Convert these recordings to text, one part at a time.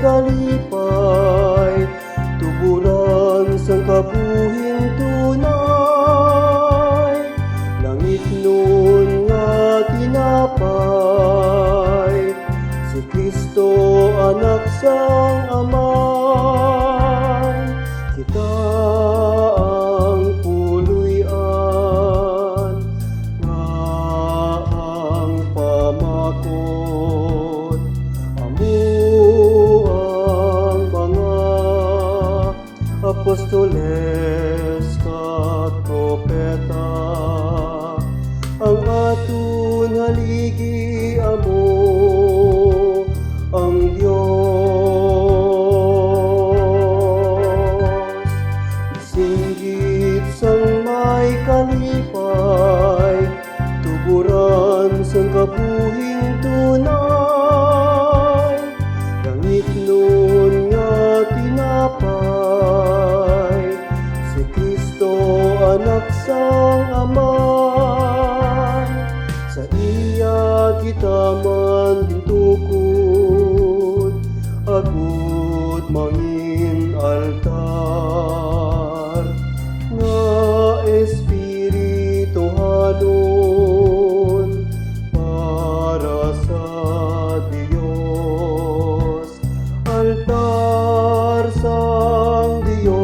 kalipay, tuburan sang kabuhing tunay. Langit nun nga tinapay, si Kristo anak sang Amay. Kita ang puluyan nga ang pamakot, amo ang mga apostoles kat propeta, ang aton haligi amo ang Dios. Singgit sang may kalipay, tuburan sang kabuhing tunay. Langit nun nga tinapay, si Kristo anak sang Amay. Sa iya kita man tintukod, agud mangin altar, nga espirituhanon para sa Dios. Altar sang Dios,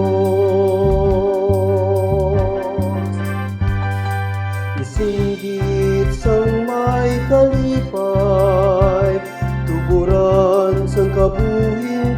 isinggit sang may kalipay, tuburan sang kabuhing